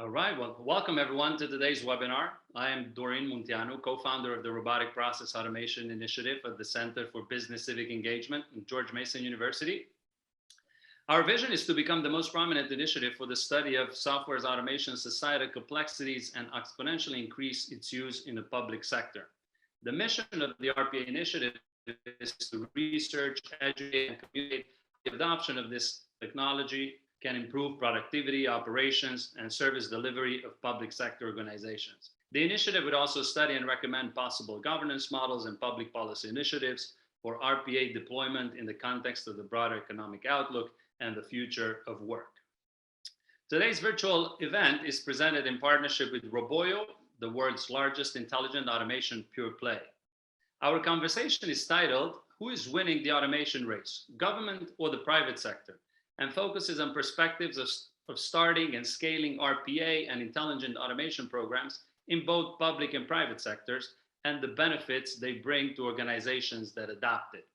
All right. Well, welcome everyone to today's webinar. I am Doreen Muntiano, co-founder of the Robotic Process Automation Initiative at the Center for Business Civic Engagement at George Mason University. Our vision is to become the most prominent initiative for the study of software's automation, societal complexities, and exponentially increase its use in the public sector. The mission of the RPA initiative is to research, educate, and communicate the adoption of this technology can improve productivity, operations, and service delivery of public sector organizations. The initiative would also study and recommend possible governance models and public policy initiatives for RPA deployment in the context of the broader economic outlook and the future of work. Today's virtual event is presented in partnership with Roboio, the world's largest intelligent automation pure play. Our conversation is titled, "Who is winning the automation race, government or the private sector?" and focuses on perspectives of starting and scaling RPA and intelligent automation programs in both public and private sectors and the benefits they bring to organizations that adopt it.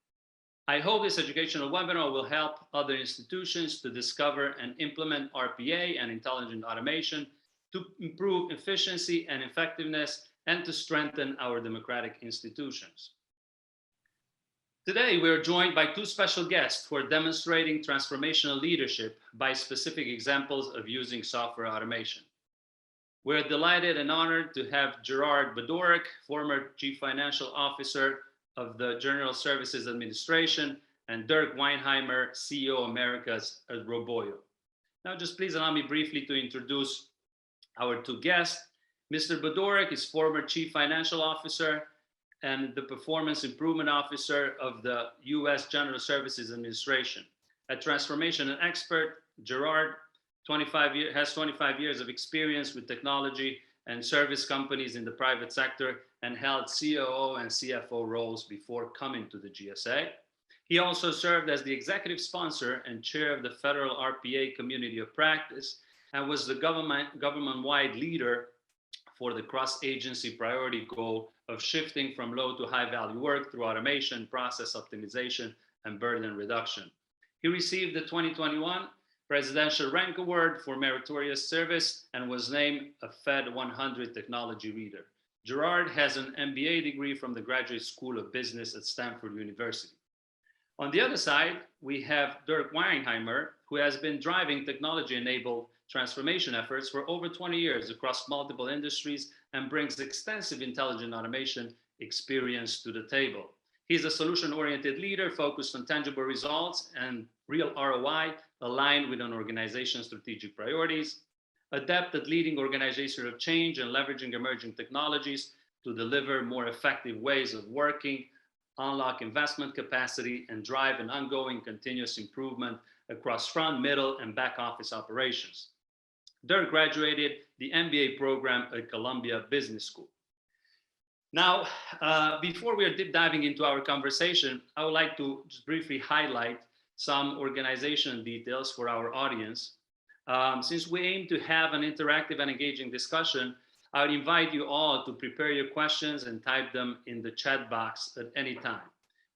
I hope this educational webinar will help other institutions to discover and implement RPA and intelligent automation to improve efficiency and effectiveness and to strengthen our democratic institutions. Today, we are joined by two special guests who are demonstrating transformational leadership by specific examples of using software automation. We're delighted and honored to have Gerard Bedorek, former Chief Financial Officer of the General Services Administration, and Dirk Weinheimer, CEO Americas at Roboio. Now, just please allow me briefly to introduce our two guests. Mr. Bedorek is former Chief Financial Officer and the Performance Improvement Officer of the U.S. General Services Administration. A transformation expert, Gerard has 25 years of experience with technology and service companies in the private sector and held COO and CFO roles before coming to the GSA. He also served as the executive sponsor and chair of the Federal RPA Community of Practice and was the government-wide leader for the cross-agency priority goal of shifting from low to high-value work through automation, process optimization, and burden reduction. He received the 2021 Presidential Rank Award for meritorious service and was named a Fed 100 Technology Leader. Gerard has an MBA degree from the Graduate School of Business at Stanford University. On the other side, we have Dirk Weinheimer, who has been driving technology-enabled transformation efforts for over 20 years across multiple industries and brings extensive intelligent automation experience to the table. He's a solution-oriented leader focused on tangible results and real ROI aligned with an organization's strategic priorities, adept at leading organizations of change and leveraging emerging technologies to deliver more effective ways of working, unlock investment capacity, and drive an ongoing continuous improvement across front, middle, and back office operations. Dirk graduated the MBA program at Columbia Business School. Now, before we are deep diving into our conversation, I would like to just briefly highlight some organizational details for our audience. Since we aim to have an interactive and engaging discussion, I would invite you all to prepare your questions and type them in the chat box at any time.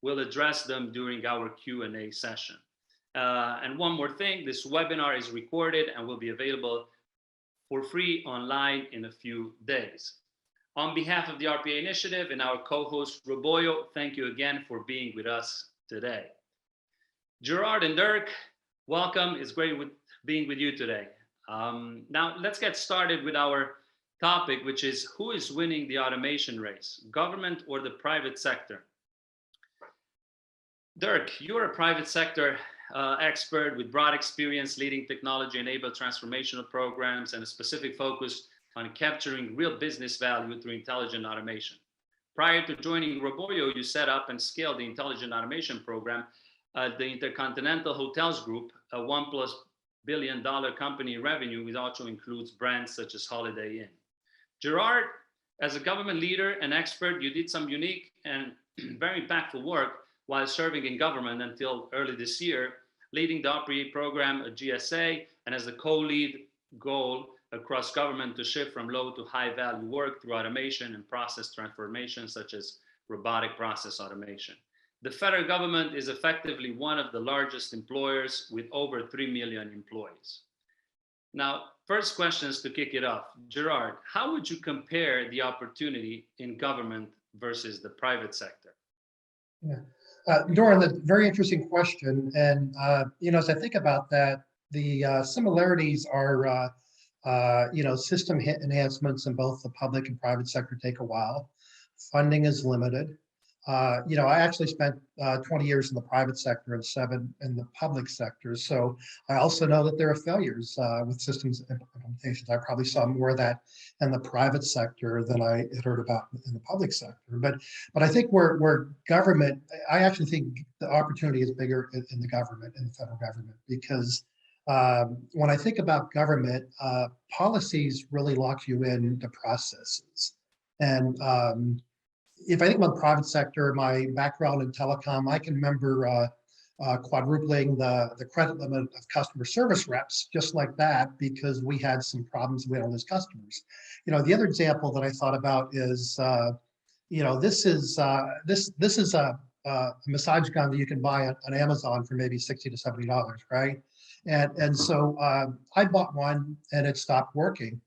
We'll address them during our Q&A session. And one more thing, this webinar is recorded and will be available for free online in a few days. On behalf of the RPA Initiative and our co-host Roboio, thank you again for being with us today. Gerard and Dirk, welcome. It's great being with you today. Now, let's get started with our topic, which is who is winning the automation race, government or the private sector? Dirk, you're a private sector expert with broad experience leading technology-enabled transformational programs and a specific focus on capturing real business value through intelligent automation. Prior to joining Roboio, you set up and scaled the intelligent automation program at the Intercontinental Hotels Group, a $1+ billion company in revenue, which also includes brands such as Holiday Inn. Gerard, as a government leader and expert, you did some unique and very impactful work while serving in government until early this year, leading the RPA program at GSA and as the co-lead goal across government to shift from low to high value work through automation and process transformation, such as robotic process automation. The federal government is effectively one of the largest employers with over 3 million employees. Now, first questions to kick it off. Gerard, how would you compare the opportunity in government versus the private sector? Yeah. Doran, that's a very interesting question. And, as I think about that, the similarities are, system enhancements in both the public and private sector take a while. Funding is limited. I actually spent 20 years in the private sector and 7 in the public sector. So I also know that there are failures with systems implementations. I probably saw more of that in the private sector than I had heard about in the public sector. But I think where government, I actually think the opportunity is bigger in the government, in the federal government, because when I think about government, policies really lock you into processes. And if I think about the private sector, my background in telecom, I can remember quadrupling the credit limit of customer service reps just like that because we had some problems with all those customers. The other example that I thought about is, this is a massage gun that you can buy on Amazon for maybe $60 to $70, right? And so I bought one and it stopped working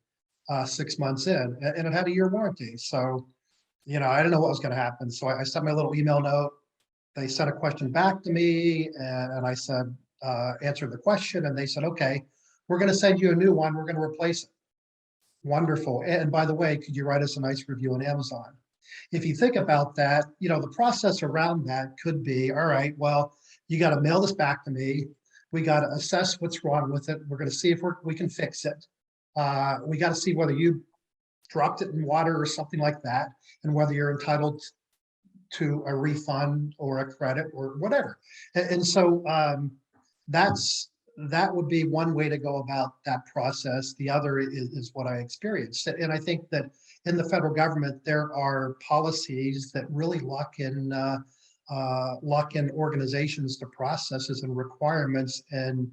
6 months in, and it had a year warranty. So I didn't know what was going to happen. So I sent my little email note. They sent a question back to me, and I said, answer the question. And they said, okay, we're going to send you a new one. We're going to replace it. Wonderful. And by the way, could you write us a nice review on Amazon? If you think about that, the process around that could be, all right, well, you got to mail this back to me. We got to assess what's wrong with it. We're going to see if we can fix it. We got to see whether you dropped it in water or something like that, and whether you're entitled to a refund or a credit or whatever. And so that would be one way to go about that process. The other is what I experienced. And I think that in the federal government, there are policies that really lock in organizations to processes and requirements, and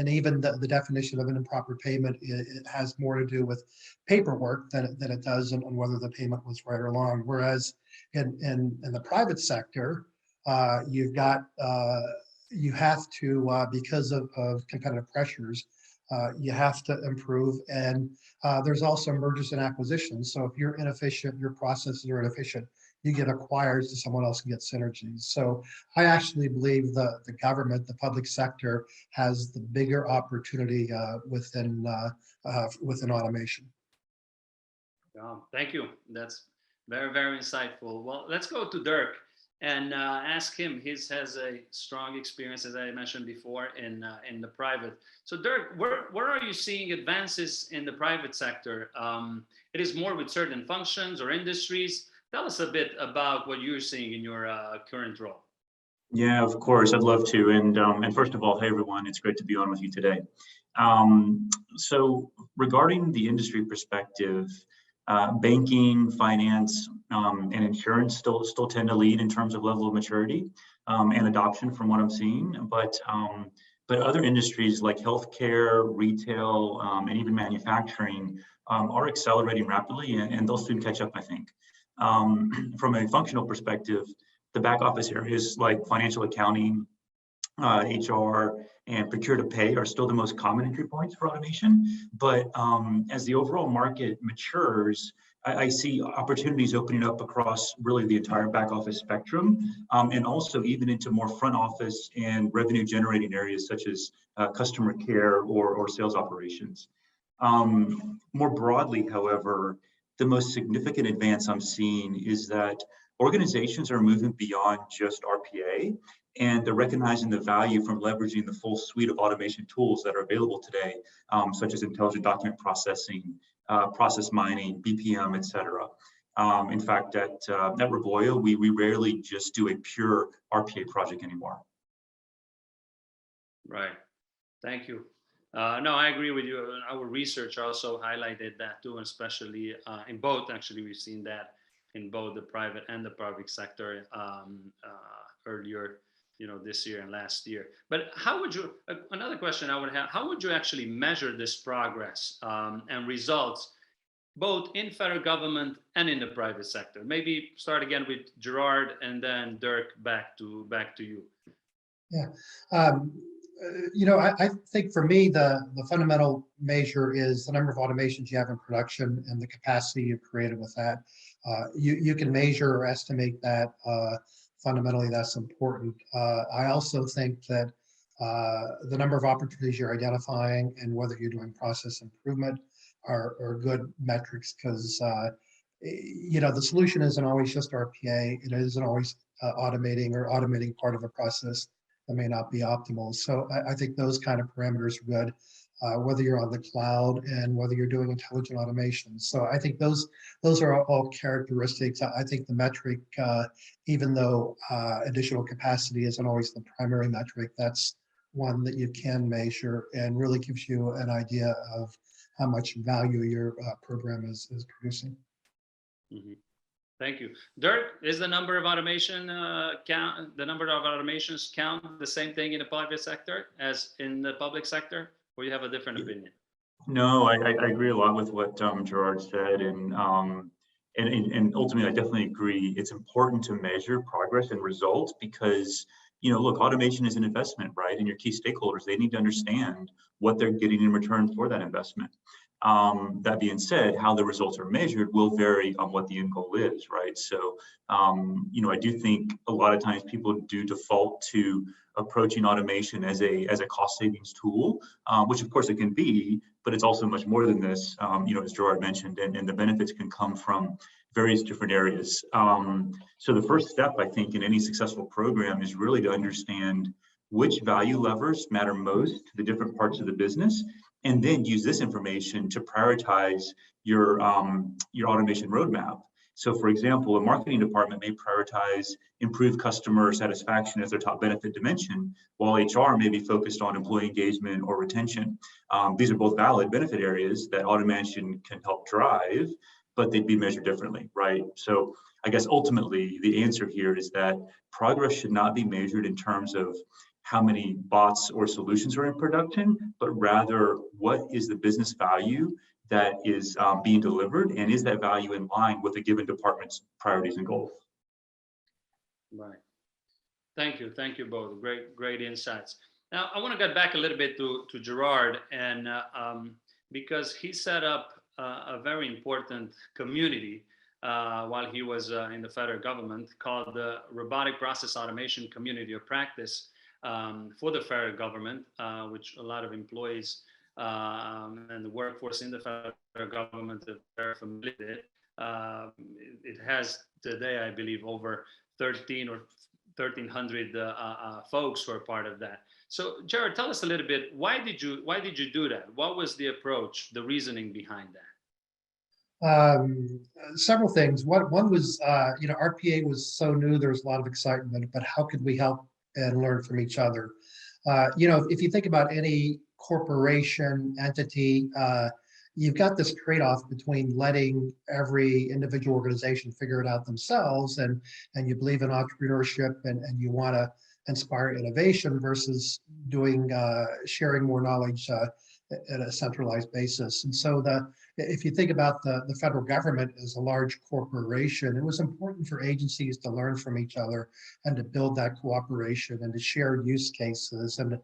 even the definition of an improper payment, it has more to do with paperwork than it does on whether the payment was right or wrong. Whereas in the private sector, you've got you have to because of competitive pressures, you have to improve, and there's also mergers and acquisitions. So if you're inefficient, your processes are inefficient, you get acquired so someone else can get synergies. So I actually believe the government, the public sector, has the bigger opportunity within automation. Thank you. That's very, very insightful. Well, let's go to Dirk and ask him. He has a strong experience, as I mentioned before, in the private. So Dirk, where are you seeing advances in the private sector? It is more with certain functions or industries. Tell us a bit about what you're seeing in your current role. Yeah, of course, I'd love to. And first of all, hey everyone, it's great to be on with you today. So regarding the industry perspective, banking, finance, and insurance still tend to lead in terms of level of maturity and adoption from what I'm seeing. But other industries like healthcare, retail, and even manufacturing are accelerating rapidly, and they'll soon catch up, I think. From a functional perspective, the back office areas like financial accounting, HR, and procure to pay are still the most common entry points for automation. But as the overall market matures, I see opportunities opening up across really the entire back office spectrum, and also even into more front office and revenue generating areas such as customer care or sales operations. More broadly, however, the most significant advance I'm seeing is that organizations are moving beyond just RPA, and they're recognizing the value from leveraging the full suite of automation tools that are available today, such as intelligent document processing, process mining, BPM, etc. In fact, at Revoya, we rarely just do a pure RPA project anymore. Right. Thank you. No, I agree with you. Our research also highlighted that too, especially in both. Actually, we've seen that in both the private and the public sector earlier, this year and last year. But how would you? Another question I would have: how would you actually measure this progress and results, both in federal government and in the private sector? Maybe start again with Gerard, and then Dirk, back to you. Yeah. I think for me, the fundamental measure is the number of automations you have in production and the capacity you've created with that. You can measure or estimate that. Fundamentally, that's important. I also think that the number of opportunities you're identifying and whether you're doing process improvement are good metrics because the solution isn't always just RPA. It isn't always automating part of a process that may not be optimal. So I think those kind of parameters are good, whether you're on the cloud and whether you're doing intelligent automation. So I think those are all characteristics. I think the metric, even though additional capacity isn't always the primary metric, that's one that you can measure and really gives you an idea of how much value your program is producing. Mhm. Thank you. Dirk, is the number of automation the number of automations count the same thing in the private sector as in the public sector, or you have a different opinion? No, I agree a lot with what Gerard said, and ultimately, I definitely agree. It's important to measure progress and results because look, automation is an investment, right? And your key stakeholders, they need to understand what they're getting in return for that investment. That being said, how the results are measured will vary on what the end goal is, right? So, I do think a lot of times people do default to approaching automation as a cost savings tool, which of course it can be, but it's also much more than this, as Gerard mentioned, and the benefits can come from various different areas. So the first step, I think, in any successful program is really to understand which value levers matter most to the different parts of the business, and then use this information to prioritize your automation roadmap. So for example, a marketing department may prioritize improved customer satisfaction as their top benefit dimension, while HR may be focused on employee engagement or retention. These are both valid benefit areas that automation can help drive, but they'd be measured differently, right? So I guess ultimately the answer here is that progress should not be measured in terms of how many bots or solutions are in production, but rather what is the business value that is being delivered, and is that value in line with a given department's priorities and goals? Right. Thank you both. Great insights. Now I want to get back a little bit to Gerard, and because he set up a very important community while he was in the federal government called the Robotic Process Automation Community of Practice for the federal government, which a lot of employees and the workforce in the federal government are very familiar with. It has today, I believe, over 1,300 folks who are part of that. So, Gerard, tell us a little bit. Why did you do that? What was the approach, the reasoning behind that? Several things. One was, RPA was so new, there was a lot of excitement, but how could we help and learn from each other? If you think about any corporation entity, you've got this trade-off between letting every individual organization figure it out themselves, and you believe in entrepreneurship and you want to inspire innovation versus sharing more knowledge at a centralized basis. And so if you think about the federal government as a large corporation, it was important for agencies to learn from each other and to build that cooperation and to share use cases and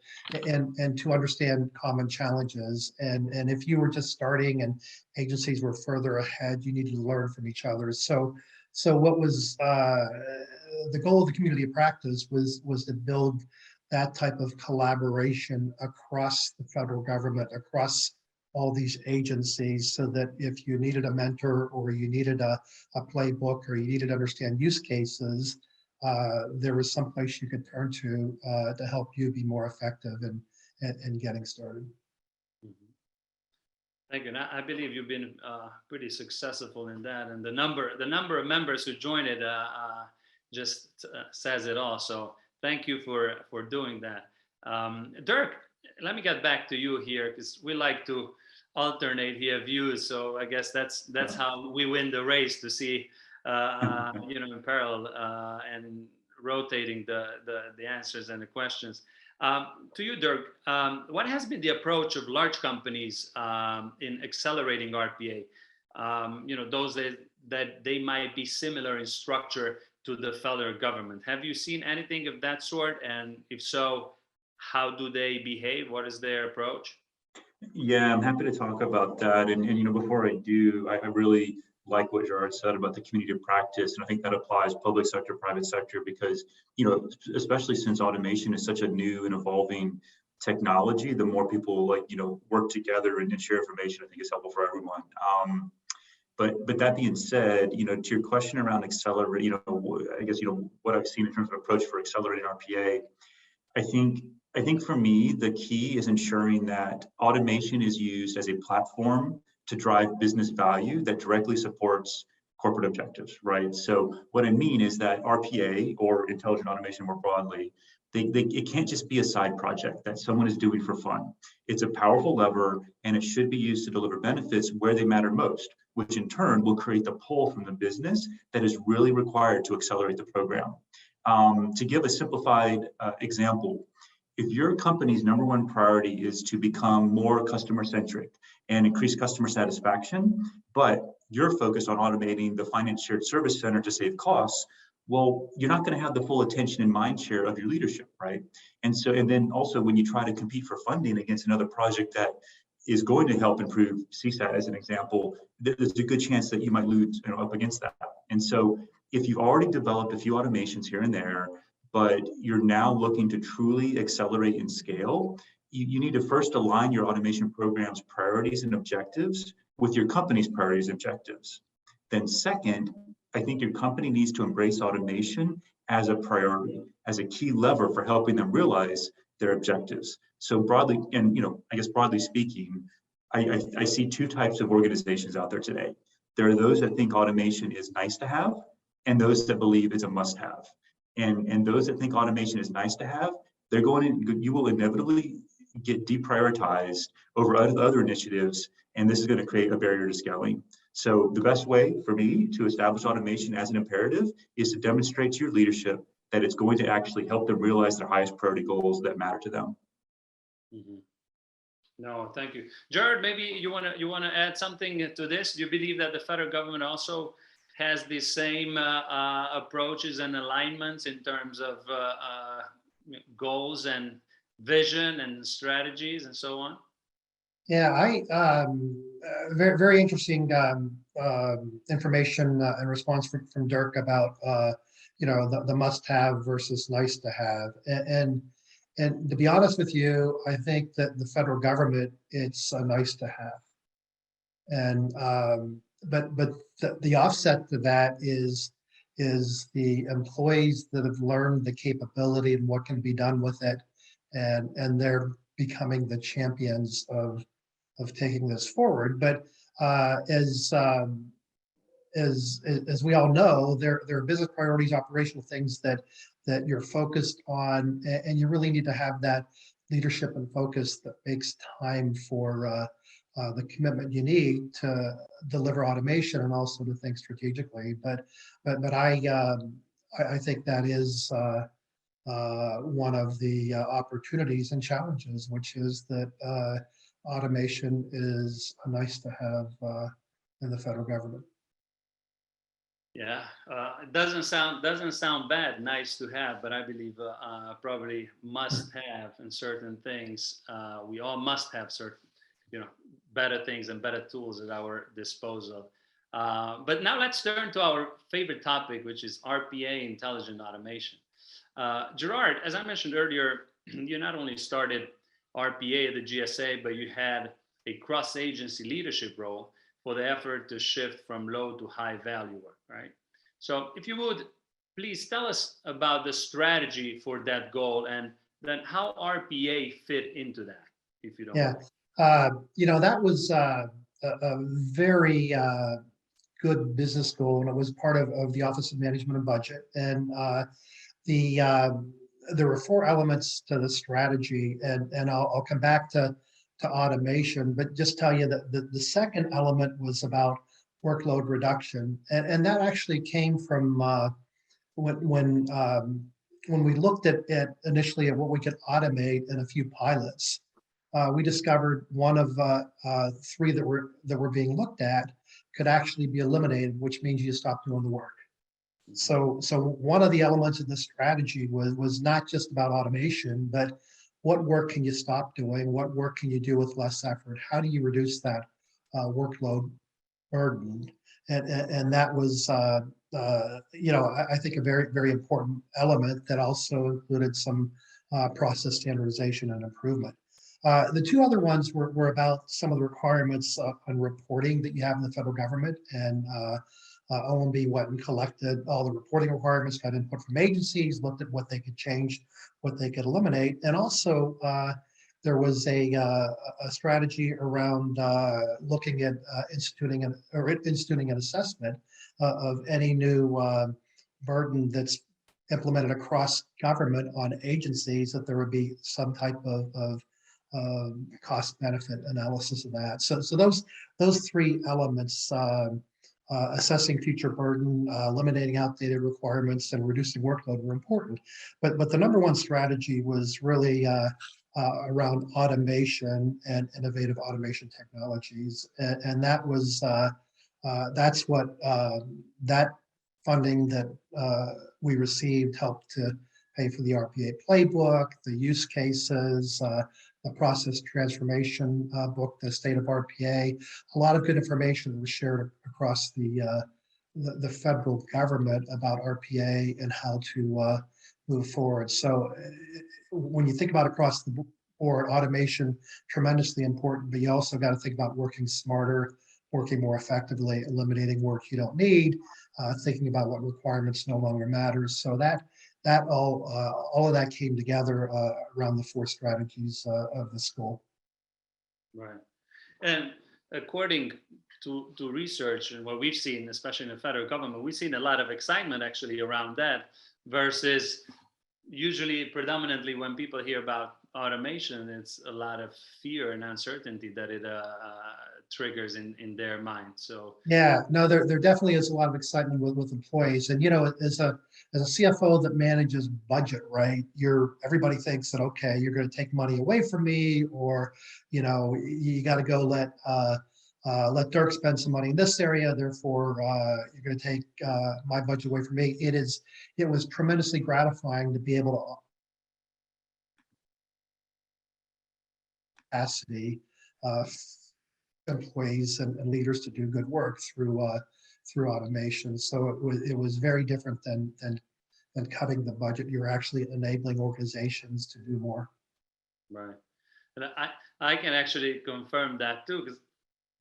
to understand common challenges. And if you were just starting and agencies were further ahead, you needed to learn from each other. So what was the goal of the community of practice was to build that type of collaboration across the federal government, across all these agencies, so that if you needed a mentor or you needed a playbook or you needed to understand use cases, there was some place you could turn to help you be more effective in getting started. Mm-hmm. Thank you. And I believe you've been pretty successful in that, and the number of members who joined it just says it all. So thank you for doing that. Dirk, let me get back to you here, because we like to alternate here views. So I guess that's how we win the race, to see in parallel and rotating the answers and the questions. To you, Dirk, what has been the approach of large companies in accelerating RPA? Those that they might be similar in structure to the federal government. Have you seen anything of that sort? And if so, How do they behave? What is their approach? Yeah, I'm happy to talk about that. And before I do, I really like what Gerard said about the community of practice. And I think that applies public sector, private sector, because, especially since automation is such a new and evolving technology, the more people work together and share information, I think is helpful for everyone. But that being said, to your question around accelerate, I guess, what I've seen in terms of approach for accelerating RPA, I think for me, the key is ensuring that automation is used as a platform to drive business value that directly supports corporate objectives, right? So what I mean is that RPA, or intelligent automation more broadly, it can't just be a side project that someone is doing for fun. It's a powerful lever, and it should be used to deliver benefits where they matter most, which in turn will create the pull from the business that is really required to accelerate the program. To give a simplified example, if your company's number one priority is to become more customer centric and increase customer satisfaction, but you're focused on automating the finance shared service center to save costs, well, you're not going to have the full attention and mind share of your leadership, right? And then also when you try to compete for funding against another project that is going to help improve CSAT, as an example, there's a good chance that you might lose up against that. And so if you've already developed a few automations here and there, but you're now looking to truly accelerate and scale, you need to first align your automation program's priorities and objectives with your company's priorities and objectives. Then second, I think your company needs to embrace automation as a priority, as a key lever for helping them realize their objectives. So broadly, and I guess broadly speaking, I see two types of organizations out there today. There are those that think automation is nice to have, and those that believe it's a must-have. And those that think automation is nice to have, you will inevitably get deprioritized over other initiatives, and this is going to create a barrier to scaling. So the best way for me to establish automation as an imperative is to demonstrate to your leadership that it's going to actually help them realize their highest priority goals that matter to them. Mm-hmm. No, thank you. Gerard, maybe you want to add something to this? Do you believe that the federal government also has the same approaches and alignments in terms of goals and vision and strategies and so on? Yeah, very, very interesting information and response from Dirk about the must-have versus nice to have, and to be honest with you, I think that the federal government, it's a nice to have, and but the offset to that is the employees that have learned the capability and what can be done with it, and they're becoming the champions of taking this forward. But as we all know, there are business priorities, operational things that you're focused on, and you really need to have that leadership and focus that makes time for the commitment you need to deliver automation and also to think strategically. But I think that is one of the opportunities and challenges, which is that automation is nice to have in the federal government. Yeah, it doesn't sound bad, nice to have, but I believe probably must have in certain things. We all must have certain, better things and better tools at our disposal. But now let's turn to our favorite topic, which is RPA, intelligent automation. Gerard, as I mentioned earlier, you not only started RPA at the GSA, but you had a cross-agency leadership role for the effort to shift from low to high value work, right? So if you would, please tell us about the strategy for that goal and then how RPA fit into that, if you don't mind. That was a very good business goal, and it was part of the Office of Management and Budget. And there were four elements to the strategy, and I'll come back to automation, but just tell you that the second element was about workload reduction, and that actually came from when we looked at initially at what we could automate in a few pilots. We discovered one of three that were being looked at could actually be eliminated, which means you stop doing the work. So one of the elements of the strategy was not just about automation, but what work can you stop doing? What work can you do with less effort? How do you reduce that workload burden? And that was, I think a very, very important element that also included some process standardization and improvement. The two other ones were about some of the requirements on reporting that you have in the federal government, and OMB went and collected all the reporting requirements, got input from agencies, looked at what they could change, what they could eliminate, and also there was a strategy around looking at instituting an assessment of any new burden that's implemented across government on agencies, that there would be some type of cost benefit analysis of that. So those three elements, assessing future burden, eliminating outdated requirements, and reducing workload were important. But the number one strategy was really around automation and innovative automation technologies, and that was that's what that funding that we received helped to pay for the RPA playbook, the use cases, the process transformation book, the state of RPA. A lot of good information was shared across the federal government about RPA and how to move forward. So when you think about across the board, automation, tremendously important, but you also got to think about working smarter, working more effectively, eliminating work you don't need, thinking about what requirements no longer matters. So that all of that came together around the four strategies of the school. Right. And according to research and what we've seen, especially in the federal government, we've seen a lot of excitement actually around that, versus usually predominantly when people hear about automation, it's a lot of fear and uncertainty that it triggers in their mind. So yeah, no, there definitely is a lot of excitement with employees. And as a CFO that manages budget, right, everybody thinks that, okay, you're going to take money away from me, or you got to go let Dirk spend some money in this area, therefore you're going to take my budget away from me. It was tremendously gratifying to be able to capacity employees and leaders to do good work through automation. So it was very different than cutting the budget. You're actually enabling organizations to do more. Right, and I can actually confirm that too, because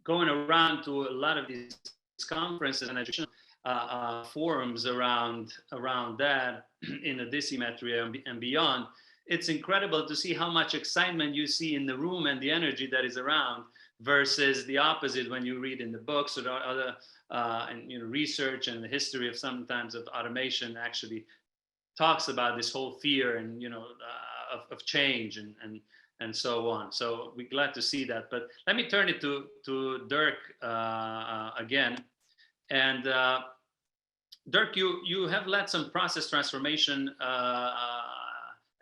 going around to a lot of these conferences and educational forums around that in the dissymmetry and beyond, it's incredible to see how much excitement you see in the room and the energy that is around, versus the opposite when you read in the books or other research, and the history of sometimes of automation actually talks about this whole fear and of change and so on. So we're glad to see that. But let me turn it to Dirk again. And Dirk, you have led some process transformation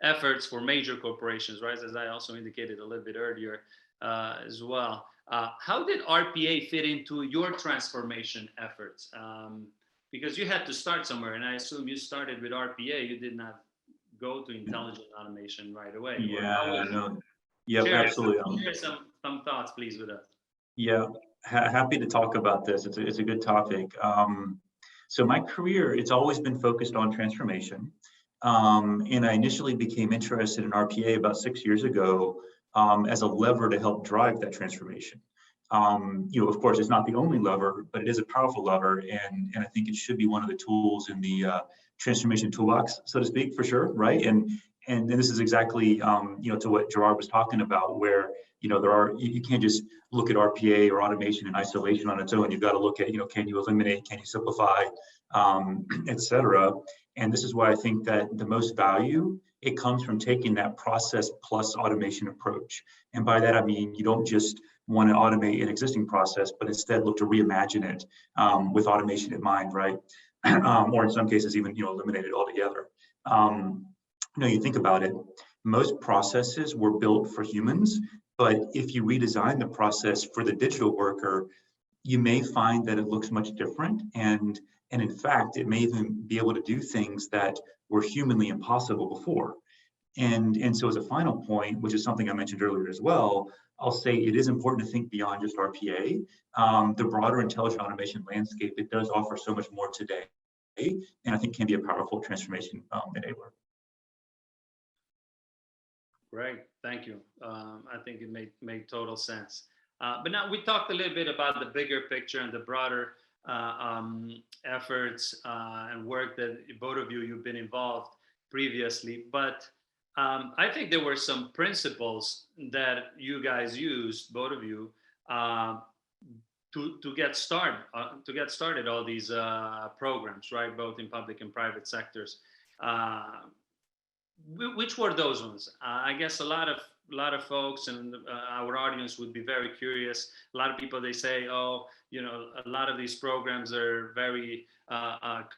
efforts for major corporations, right? As I also indicated a little bit earlier as well. How did RPA fit into your transformation efforts? Because you had to start somewhere, and I assume you started with RPA. You did not go to intelligent automation right away. Yeah, no. Yeah, absolutely. Share some thoughts, please, with us. Yeah, happy to talk about this. It's a good topic. So my career, it's always been focused on transformation. And I initially became interested in RPA about 6 years ago as a lever to help drive that transformation. Of course, it's not the only lever, but it is a powerful lever, and I think it should be one of the tools in the transformation toolbox, so to speak, for sure, right? And this is exactly to what Gerard was talking about, where you can't just look at RPA or automation in isolation on its own. You've got to look at can you eliminate, can you simplify, et cetera. And this is why I think that the most value, it comes from taking that process plus automation approach. And by that, I mean, you don't just want to automate an existing process, but instead look to reimagine it with automation in mind, right? Or in some cases, even eliminate it altogether. You think about it, most processes were built for humans, but if you redesign the process for the digital worker, you may find that it looks much different. And in fact, it may even be able to do things that were humanly impossible before. And so as a final point, which is something I mentioned earlier as well, I'll say it is important to think beyond just RPA. The broader intelligent automation landscape, it does offer so much more today, and I think can be a powerful transformation enabler. Great, thank you. I think it made total sense. But now we talked a little bit about the bigger picture and the broader efforts and work that both of you've been involved previously. But I think there were some principles that you guys used, both of you, to get started all these programs, right? Both in public and private sectors. Which were those ones? I guess a lot of folks and our audience would be very curious. A lot of people, they say, oh, you know, a lot of these programs are very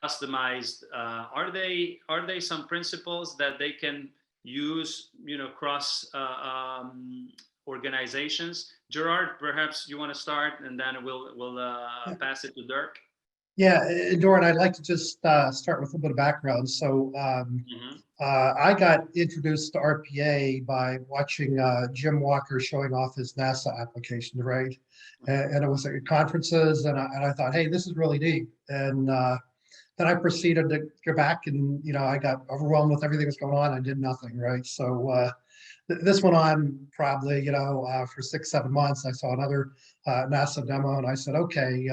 customized. Are they some principles that they can use, you know, cross organizations? Gerard, perhaps you want to start, and then we'll pass it to Dirk. Yeah, Doran, I'd like to just start with a little bit of background. So I got introduced to RPA by watching Jim Walker showing off his NASA applications, right? And it was at conferences, and I thought, hey, this is really neat. And then I proceeded to go back, and you know, I got overwhelmed with everything that's going on. I did nothing, right? So this went on probably, you know, for 6-7 months. I saw another NASA demo, and I said, okay,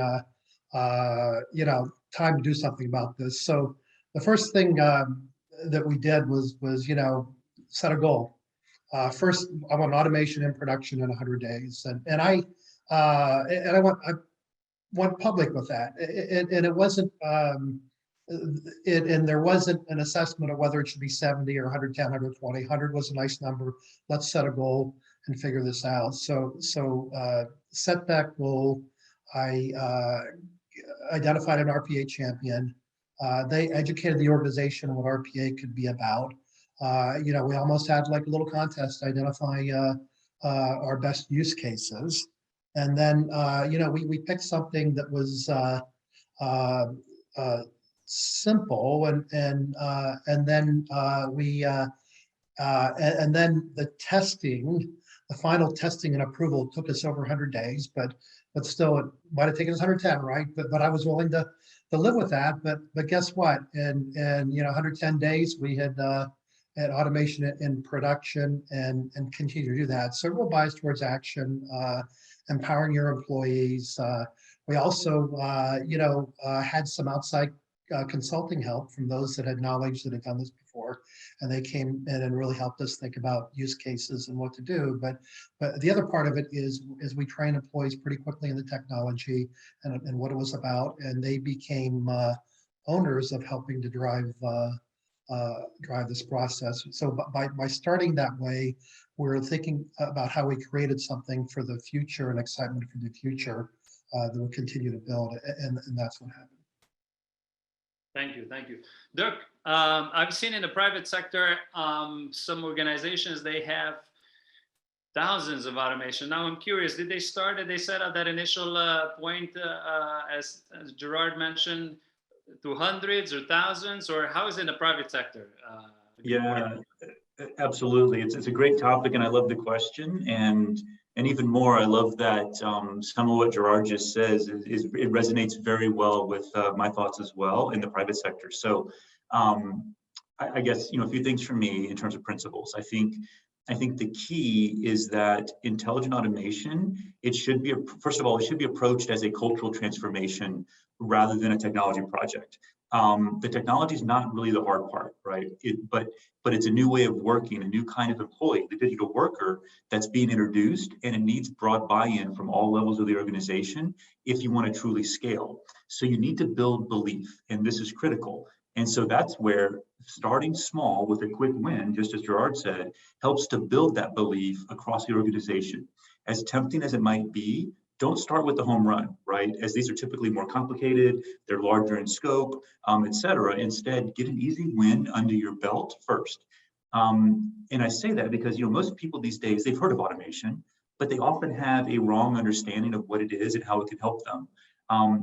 you know, time to do something about this. So the first thing that we did was you know, set a goal. First, I want automation in production in 100 days, and I went public with that, and it wasn't. And there wasn't an assessment of whether it should be 70 or 110, 120. 100 was a nice number. Let's set a goal and figure this out. So set that goal. I identified an RPA champion. They educated the organization on what RPA could be about. You know, we almost had like a little contest to identify our best use cases. And then, you know, we picked something that was simple, and then and then the testing, the final testing and approval took us over 100 days, but still it might have taken us 110, right? But I was willing to live with that. But guess what? And you know, 110 days we had automation in production and continue to do that. So real bias towards action, empowering your employees. We also, you know, had some outside consulting help from those that had knowledge that had done this before, and they came in and really helped us think about use cases and what to do. But the other part of it is we train employees pretty quickly in the technology and what it was about, and they became owners of helping to drive this process. So by starting that way, we're thinking about how we created something for the future and excitement for the future that will continue to build, and that's what happened. Thank you. Dirk, I've seen in the private sector, some organizations, they have thousands of automation. Now I'm curious, did they set at that initial point, as Gerard mentioned, to hundreds or thousands, or how is it in the private sector? Yeah, absolutely. It's a great topic, and I love the question. And even more, I love that some of what Gerard just says it resonates very well with my thoughts as well in the private sector. So I guess, you know, a few things from me in terms of principles. I think the key is that intelligent automation, it should be, first of all, it should be approached as a cultural transformation rather than a technology project. The technology is not really the hard part, right? But it's a new way of working, a new kind of employee, the digital worker that's being introduced, and it needs broad buy-in from all levels of the organization if you want to truly scale. So you need to build belief, and this is critical. And so that's where starting small with a quick win, just as Gerard said, helps to build that belief across the organization. As tempting as it might be, don't start with the home run, right? As these are typically more complicated, they're larger in scope, et cetera. Instead, get an easy win under your belt first. And I say that because, you know, most people these days, they've heard of automation, but they often have a wrong understanding of what it is and how it can help them.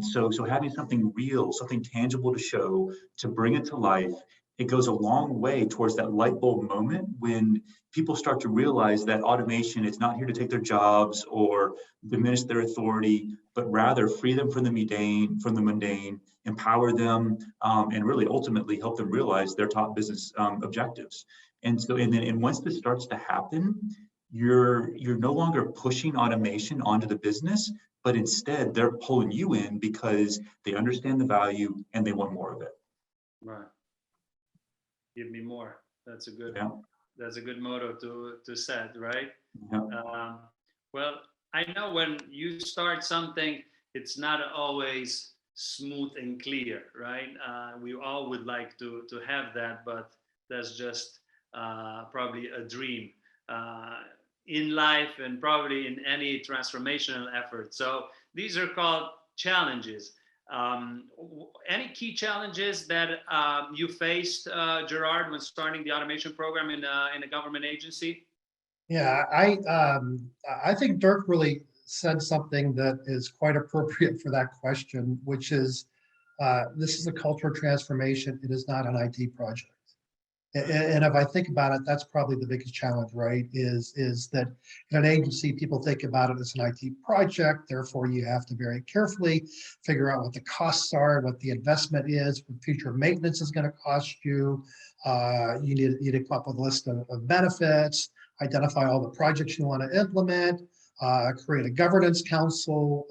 So having something real, something tangible to show, to bring it to life, it goes a long way towards that light bulb moment when people start to realize that automation is not here to take their jobs or diminish their authority, but rather free them from the mundane, empower them, and really ultimately help them realize their top business objectives. And once this starts to happen, you're no longer pushing automation onto the business, but instead they're pulling you in because they understand the value and they want more of it. Right. Give me more. That's a good. Yeah. That's a good motto to set, right? Yeah. Well, I know when you start something, it's not always smooth and clear, right? We all would like to have that, but that's just probably a dream in life and probably in any transformational effort. So these are called challenges. Any key challenges that you faced, Gerard, when starting the automation program in a government agency? Yeah, I think Dirk really said something that is quite appropriate for that question, which is this is a cultural transformation. It is not an IT project. And if I think about it, that's probably the biggest challenge, right? Is that in an agency, people think about it as an IT project. Therefore, you have to very carefully figure out what the costs are, what the investment is, what future maintenance is going to cost you. You need to come up with a list of benefits, identify all the projects you want to implement, create a governance council,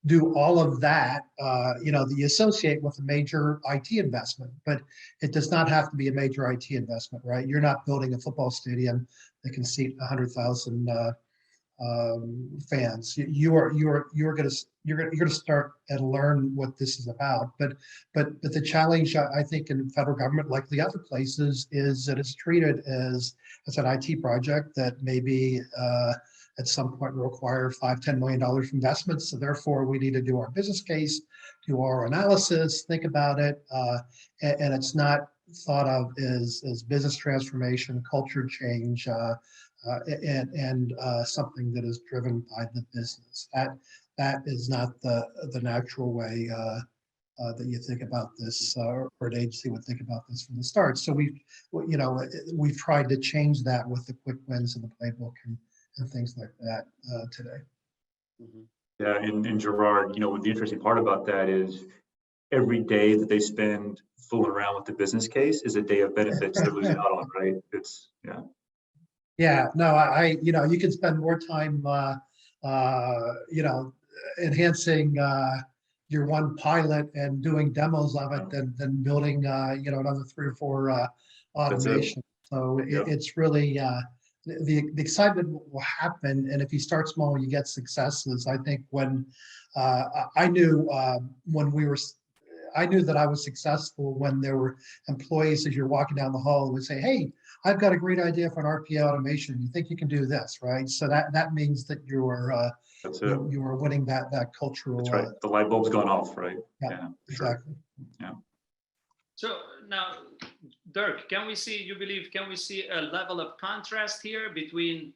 do all of that, that you associate with a major IT investment, but it does not have to be a major IT investment, right? You're not building a football stadium that can seat 100,000 fans. You're going to start and learn what this is about. But the challenge, I think, in federal government, like the other places, is that it's treated as an IT project that maybe at some point require $5-10 million investments. So therefore, we need to do our business case, do our analysis, think about it, and it's not thought of as business transformation, culture change, and something that is driven by the business. That is not the natural way that you think about this, or an agency would think about this from the start. So we've tried to change that with the quick wins in the playbook and things like that today. Mm-hmm. Yeah, and Gerard, the interesting part about that is every day that they spend fooling around with the business case is a day of benefits they're losing out on, right? Yeah, no, you can spend more time, enhancing your one pilot and doing demos of it than building, another 3 or 4 automation. So it's really, the excitement will happen, and if you start small, you get successes. I think when I knew I knew that I was successful when there were employees as you're walking down the hall would say, "Hey, I've got a great idea for an RPA automation. You think you can do this, right?" So that means that you are winning that cultural. That's right. The light bulb's gone off, right? Yeah, exactly. Sure. Yeah. So now, Dirk, can we see a level of contrast here between,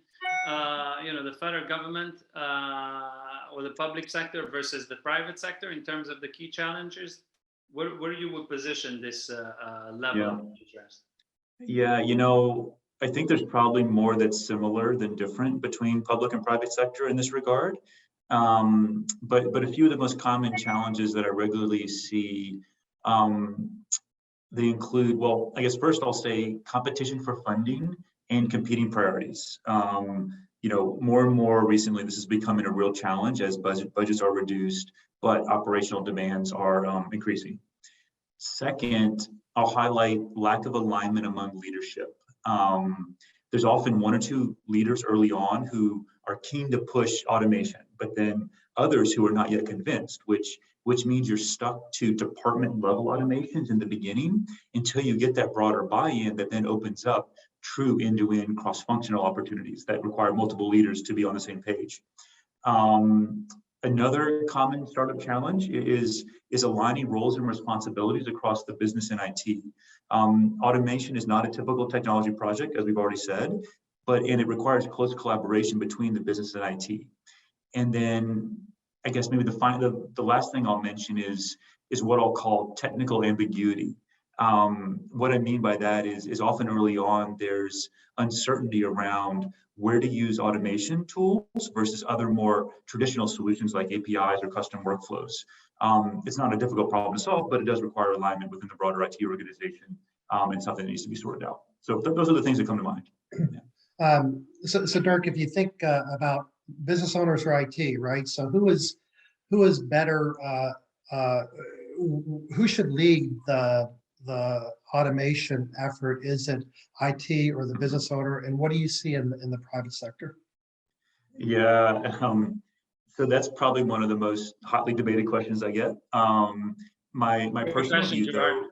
the federal government or the public sector versus the private sector in terms of the key challenges? Where you would position this level of contrast? Yeah, I think there's probably more that's similar than different between public and private sector in this regard. But a few of the most common challenges that I regularly see, they include, well, I guess first I'll say competition for funding and competing priorities. More and more recently, this is becoming a real challenge as budgets are reduced, but operational demands are increasing. Second, I'll highlight lack of alignment among leadership. There's often 1 or 2 leaders early on who are keen to push automation, but then others who are not yet convinced, which means you're stuck to department level automations in the beginning until you get that broader buy-in that then opens up true end-to-end cross-functional opportunities that require multiple leaders to be on the same page. Another common startup challenge is aligning roles and responsibilities across the business and IT. Automation is not a typical technology project, as we've already said, and it requires close collaboration between the business and IT. And then I guess maybe the last thing I'll mention is what I'll call technical ambiguity. What I mean by that is often early on, there's uncertainty around where to use automation tools versus other more traditional solutions like APIs or custom workflows. It's not a difficult problem to solve, but it does require alignment within the broader IT organization, and something that needs to be sorted out. So those are the things that come to mind. Yeah. So Dirk, if you think about business owners or IT, right? So who is better? Who should lead the automation effort? Is it IT or the business owner? And what do you see in the private sector? Yeah, so that's probably one of the most hotly debated questions I get. My Great personal question, view, Gerard.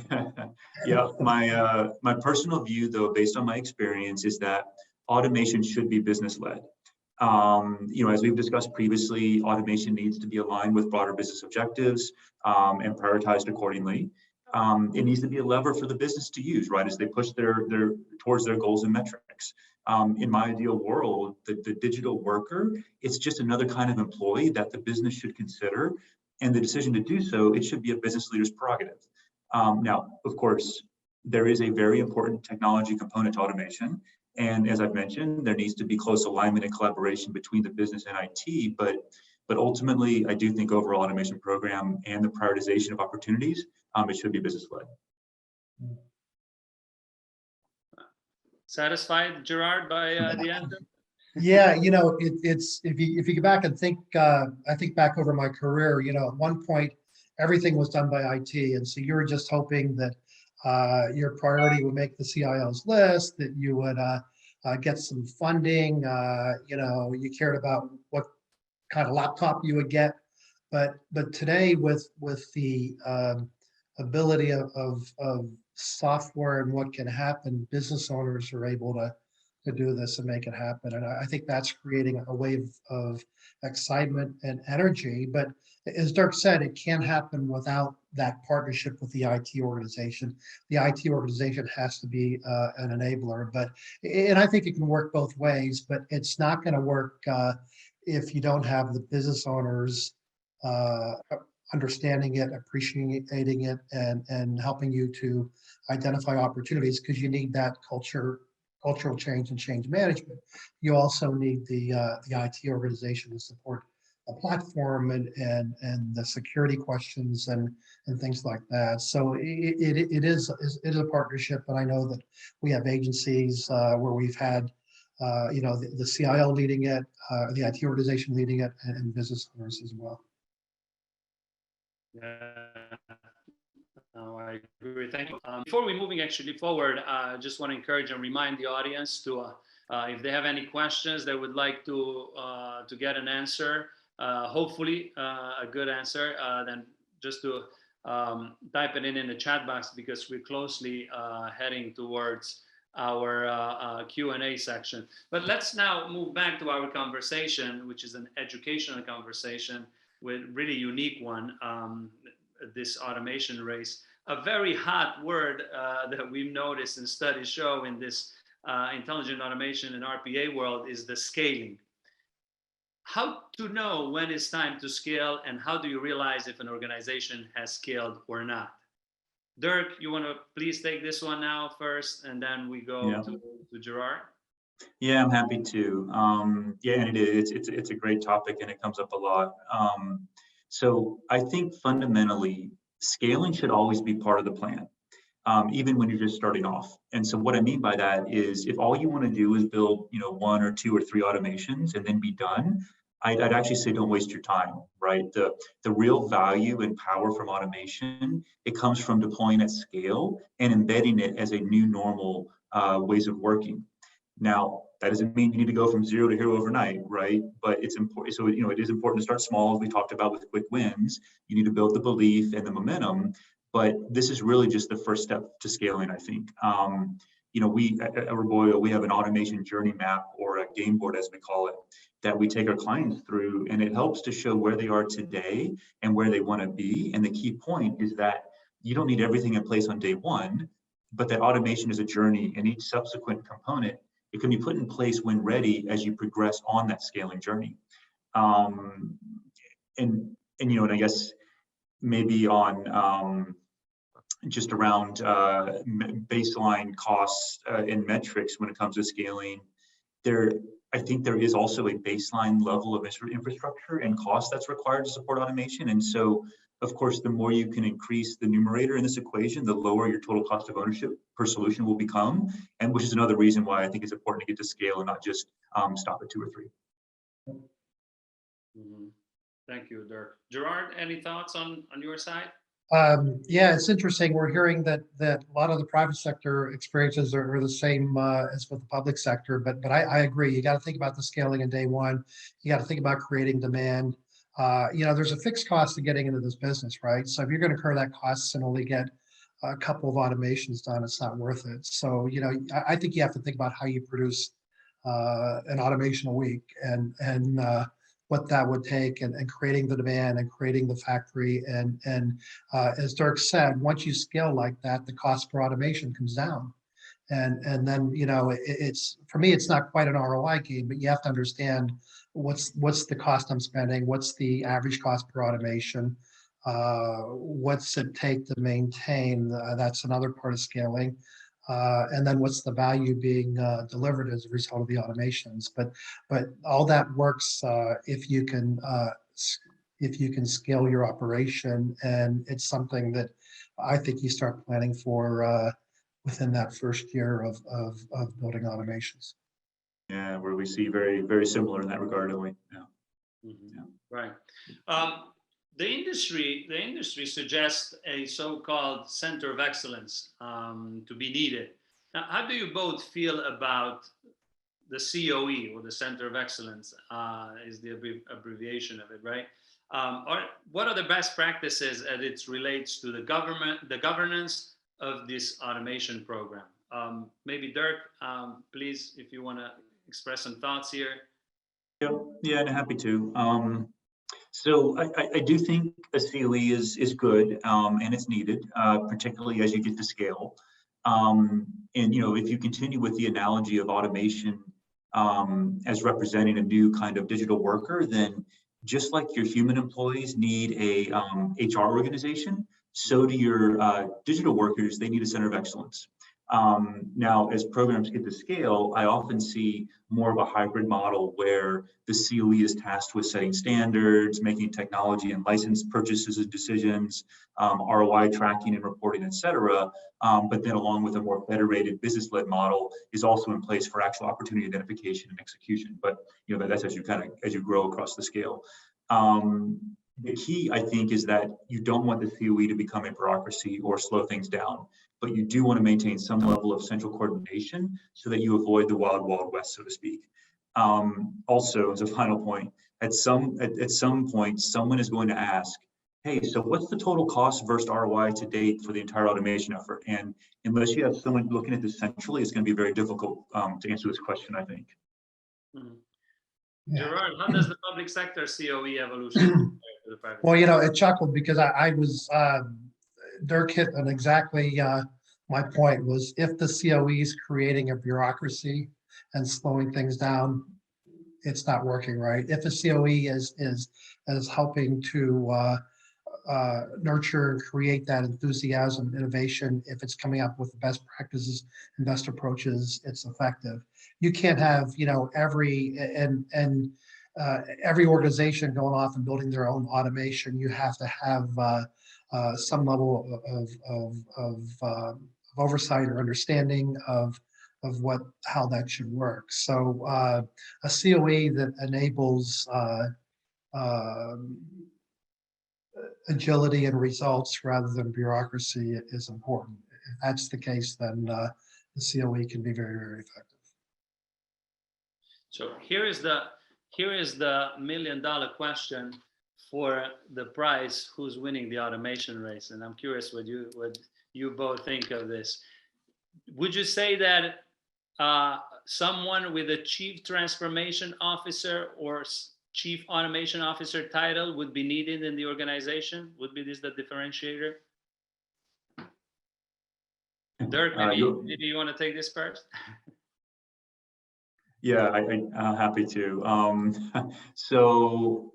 though, yeah, my personal view, though, based on my experience, is that automation should be business led. As we've discussed previously, automation needs to be aligned with broader business objectives, and prioritized accordingly. It needs to be a lever for the business to use, right, as they push towards their goals and metrics. In my ideal world, the digital worker, it's just another kind of employee that the business should consider, and the decision to do so, it should be a business leader's prerogative. Now, of course, there is a very important technology component to automation. And as I've mentioned, there needs to be close alignment and collaboration between the business and IT, but ultimately, I do think overall automation program and the prioritization of opportunities, it should be business led. Satisfied, Gerard, by the answer? Yeah, it's if you go back and think, I think back over my career, at one point, everything was done by IT. And so you were just hoping that your priority would make the CIO's list, that you would get some funding, you cared about what kind of laptop you would get. But today with the ability of software and what can happen, business owners are able to do this and make it happen. And I think that's creating a wave of excitement and energy. But as Dirk said, it can't happen without that partnership with the IT organization. The IT organization has to be an enabler. And I think it can work both ways, but it's not going to work if you don't have the business owners understanding it, appreciating it, and helping you to identify opportunities, because you need that cultural change and change management. You also need the IT organization to support a platform and the security questions and things like that. So it is a partnership, but I know that we have agencies where we've had the CIO leading it, the IT organization leading it, and business owners as well. Yeah, no, I agree. Thank you. Before we moving actually forward, I just want to encourage and remind the audience to, if they have any questions they would like to get an answer, hopefully a good answer, then just to type it in the chat box, because we're closely heading towards our Q&A section. But let's now move back to our conversation, which is an educational conversation with really unique one, this automation race. A very hot word that we've noticed and studies show in this intelligent automation and RPA world is the scaling. How to know when it's time to scale, and how do you realize if an organization has scaled or not? Dirk, you want to please take this one now first, and then we go to Gerard? Yeah, I'm happy to. Yeah, and it's a great topic, and it comes up a lot. So I think fundamentally, scaling should always be part of the plan, even when you're just starting off. And so what I mean by that is, if all you want to do is build, 1 or 2 or 3 automations and then be done, I'd actually say don't waste your time, right? The real value and power from automation, it comes from deploying at scale and embedding it as a new normal ways of working. Now, that doesn't mean you need to go from 0 to hero overnight, right? But it's important. So, it is important to start small, as we talked about with quick wins. You need to build the belief and the momentum, but this is really just the first step to scaling, I think. We at Roboyo, we have an automation journey map, or a game board, as we call it, that we take our clients through, and it helps to show where they are today and where they want to be. And the key point is that you don't need everything in place on day one, but that automation is a journey, and each subsequent component, it can be put in place when ready as you progress on that scaling journey. And I guess maybe on just around baseline costs and metrics when it comes to scaling. I think there is also a baseline level of infrastructure and cost that's required to support automation. And so, of course, the more you can increase the numerator in this equation, the lower your total cost of ownership per solution will become, and which is another reason why I think it's important to get to scale and not just stop at 2 or 3. Mhm. Thank you, Dirk. Gerard, any thoughts on your side? Yeah, it's interesting. We're hearing that a lot of the private sector experiences are the same as with the public sector, but I agree. You got to think about the scaling in day one. You got to think about creating demand. There's a fixed cost to getting into this business, right? So if you're going to incur that costs and only get a couple of automations done, it's not worth it. So I think you have to think about how you produce an automation a week and what that would take and creating the demand and creating the factory. And as Dirk said, once you scale like that, the cost per automation comes down. And then, it's for me, it's not quite an ROI game, but you have to understand what's the cost I'm spending, what's the average cost per automation, what's it take to maintain, that's another part of scaling. And then what's the value being delivered as a result of the automations. But all that works if you can scale your operation, and it's something that I think you start planning for within that first year of building automations. Yeah, where we see very, very similar in that regard, don't we? Yeah. Mm-hmm. Yeah. Right. The industry suggests a so-called center of excellence to be needed. Now, how do you both feel about the COE, or the Center of Excellence, is the abbreviation of it, right? Or what are the best practices as it relates to the governance of this automation program? Maybe Dirk, please, if you want to express some thoughts here. Yeah, and happy to. So I do think a COE is good and it's needed, particularly as you get to scale. And if you continue with the analogy of automation as representing a new kind of digital worker, then just like your human employees need a HR organization, so do your digital workers. They need a center of excellence. Now, as programs get to scale, I often see more of a hybrid model where the COE is tasked with setting standards, making technology and license purchases and decisions, ROI tracking and reporting, et cetera. But then along with a more federated business-led model is also in place for actual opportunity identification and execution. But that's as you grow across the scale. The key, I think, is that you don't want the COE to become a bureaucracy or slow things down, but you do want to maintain some level of central coordination so that you avoid the wild, wild west, so to speak. Also, as a final point, at some point, someone is going to ask, hey, so what's the total cost versus ROI to date for the entire automation effort? And unless you have someone looking at this centrally, it's going to be very difficult to answer this question, I think. Mm-hmm. Yeah. Gerard, how does the public sector COE evolution compare to the private sector? Well, it chuckled because I was, Dirk hit on exactly my point was, if the COE is creating a bureaucracy and slowing things down, it's not working right. If the COE is helping to nurture and create that enthusiasm, innovation, if it's coming up with the best practices and best approaches, it's effective. You can't have every organization going off and building their own automation. You have to have some level of oversight or understanding of how that should work. So a COE that enables agility and results rather than bureaucracy is important. If that's the case, then the COE can be very, very effective. So here is the $1 million question for the prize: who's winning the automation race? And I'm curious what you both think of this. Would you say that someone with a Chief Transformation Officer or Chief Automation Officer title would be needed in the organization? Would be this the differentiator? Dirk, maybe you want to take this first? Yeah, I'm happy to. So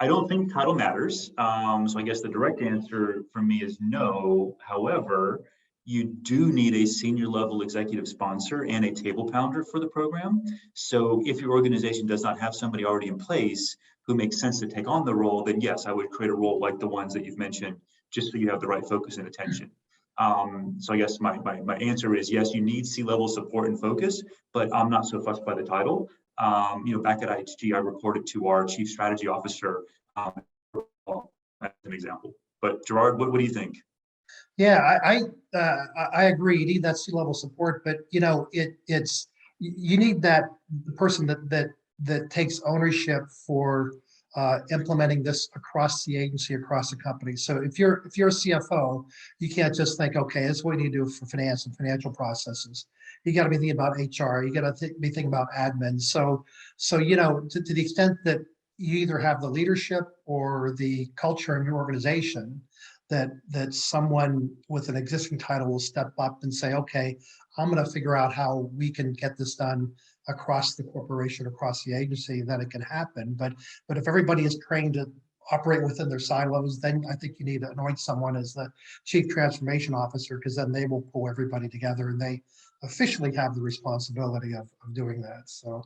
I I don't think title matters. So I guess the direct answer from me is no. However, you do need a senior level executive sponsor and a table pounder for the program. So if your organization does not have somebody already in place who makes sense to take on the role, then yes, I would create a role like the ones that you've mentioned, just so you have the right focus and attention. So I guess my answer is yes, you need C-level support and focus, but I'm not so fussed by the title. Back at IHG, I reported to our chief strategy officer as an example. But Gerard, what do you think? Yeah, I agree. You need that C-level support, but it's you need that person that takes ownership for implementing this across the agency, across the company. So if you're a CFO, you can't just think, okay, this is what you need to do for finance and financial processes. You got to be thinking about HR. You got to be thinking about admin. So to the extent that you either have the leadership or the culture in your organization, that someone with an existing title will step up and say, okay, I'm going to figure out how we can get this done across the corporation, across the agency, that it can happen. But if everybody is trained to operate within their silos, then I think you need to anoint someone as the chief transformation officer, because then they will pull everybody together and they officially have the responsibility of doing that. So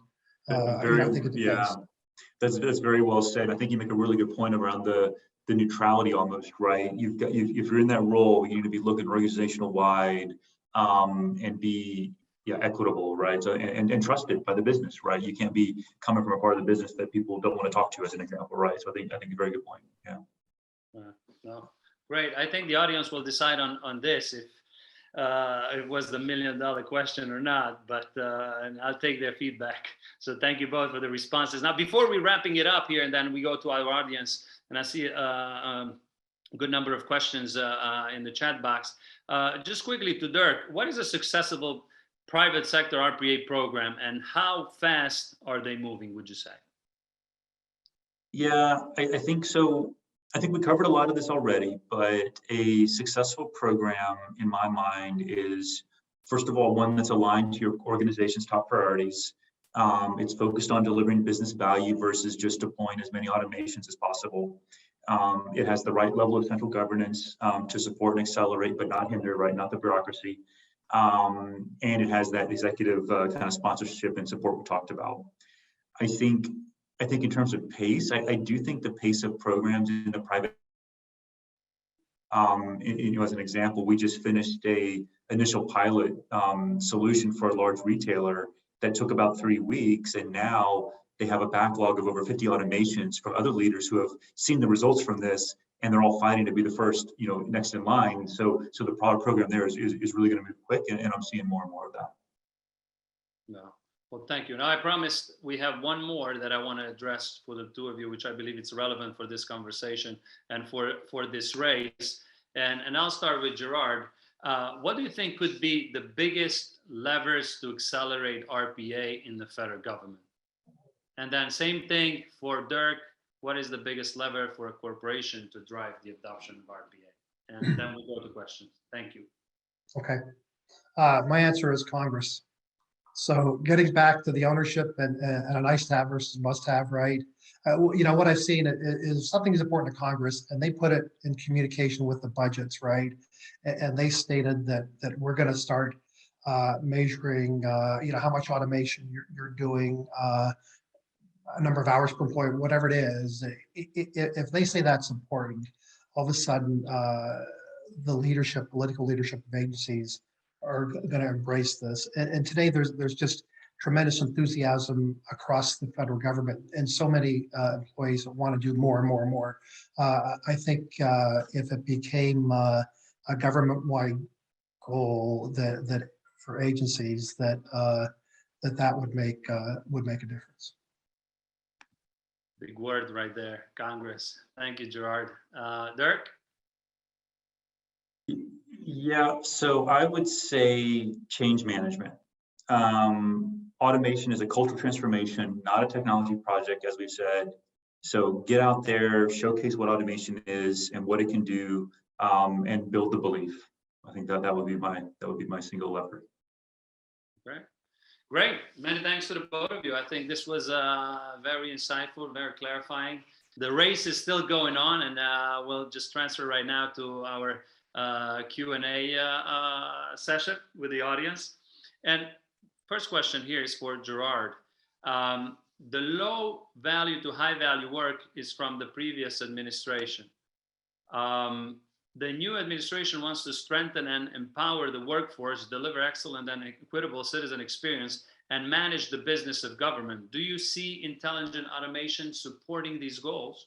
I think it depends. That's very well said. I think you make a really good point around the neutrality almost, right? If you're in that role, you need to be looking organizational wide and be equitable, right? So and trusted by the business, right? You can't be coming from a part of the business that people don't want to talk to, as an example, right? So I think a very good point. Yeah. No, great. I think the audience will decide on this if it was the $1 million question or not, but and I'll take their feedback. So thank you both for the responses. Now, before we wrapping it up here, and then we go to our audience, and I see a good number of questions in the chat box. Just quickly to Dirk, what is a successful private sector RPA program, and how fast are they moving, would you say? Yeah, I think so. I think we covered a lot of this already, but a successful program in my mind is, first of all, one that's aligned to your organization's top priorities. It's focused on delivering business value versus just deploying as many automations as possible. It has the right level of central governance to support and accelerate, but not hinder, right? Not the bureaucracy. And it has that executive kind of sponsorship and support we talked about. I think in terms of pace, I do think the pace of programs in the private, as an example, we just finished a initial pilot solution for a large retailer that took about 3 weeks, and now they have a backlog of over 50 automations from other leaders who have seen the results from this, and they're all fighting to be the first, next in line. So the product program there is really going to move quick, and I'm seeing more and more of that. No. Well, thank you. Now, I promised we have one more that I want to address for the two of you, which I believe it's relevant for this conversation and for this race. And I'll start with Gerard. What do you think could be the biggest levers to accelerate RPA in the federal government? And then same thing for Dirk. What is the biggest lever for a corporation to drive the adoption of RPA? And then we'll go to questions. Thank you. Okay. My answer is Congress. So getting back to the ownership and a nice to have versus must have, right? What I've seen is something is important to Congress, and they put it in communication with the budgets, right? And they stated that we're going to start measuring, how much automation you're doing, a number of hours per employee, whatever it is. If they say that's important, all of a sudden the political leadership of agencies are going to embrace this. And today there's just tremendous enthusiasm across the federal government, and so many employees want to do more and more and more. I think if it became a government-wide goal that for agencies that would make a difference. Big word right there, Congress. Thank you, Gerard. Dirk? Yeah, so I would say change management. Automation is a cultural transformation, not a technology project, as we've said. So get out there, showcase what automation is and what it can do, and build the belief. I think that would be my single lever. Great. Many thanks to the both of you. I think this was very insightful, very clarifying. the race is still going on, and we'll just transfer right now to our Q&A session with the audience. And first question here is for Gerard. The low value to high value work is from the previous administration. The new administration wants to strengthen and empower the workforce, deliver excellent and equitable citizen experience, and manage the business of government. Do you see intelligent automation supporting these goals?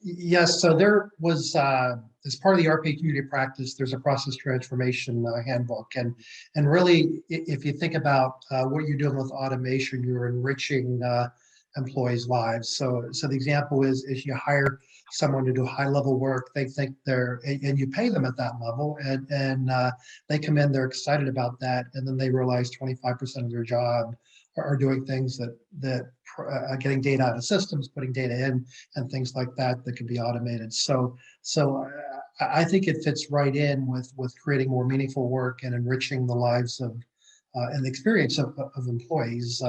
Yes, so there was, as part of the RPA community practice, there's a process transformation handbook. And really, if you think about what you're doing with automation, you're enriching employees' lives. So the example is you hire someone to do high level work, they think and you pay them at that level, and they come in, they're excited about that, and then they realize 25% of their job are doing things that getting data out of systems, putting data in, and things like that can be automated. So I think it fits right in with creating more meaningful work and enriching the lives of and the experience of employees.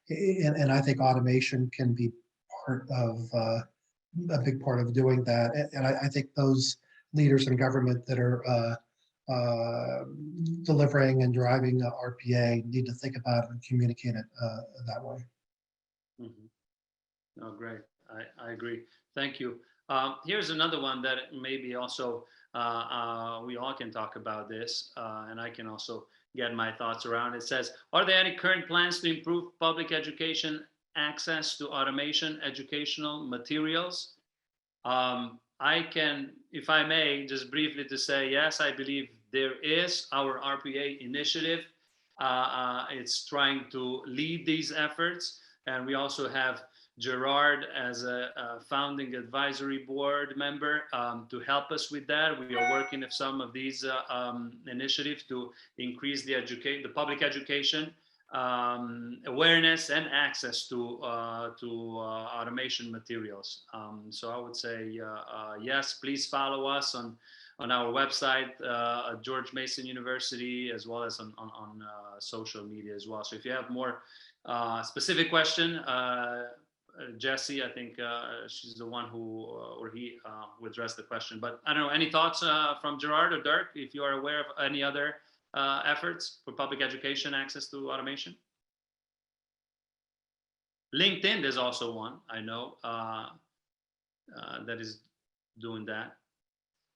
And I think automation can be part of a big part of doing that. And I think those leaders in government that are delivering and driving RPA need to think about it and communicate it that way. Mm-hmm. Oh, great. I agree. Thank you. Here's another one that maybe also we all can talk about this, and I can also get my thoughts around. It says, are there any current plans to improve public education access to automation educational materials? I can, if I may, just briefly to say, yes, I believe there is our RPA initiative. It's trying to lead these efforts. And we also have Gerard as a founding advisory board member to help us with that. We are working with some of these initiatives to increase the public education awareness and access to automation materials. So I would say yes, please follow us on our website, George Mason University, as well as on social media as well. So if you have more specific question, Jessie, I think she's the one who or he will address the question. But I don't know, any thoughts from Gerard or Dirk, if you are aware of any other efforts for public education access to automation? LinkedIn, there's also one, I know, that is doing that.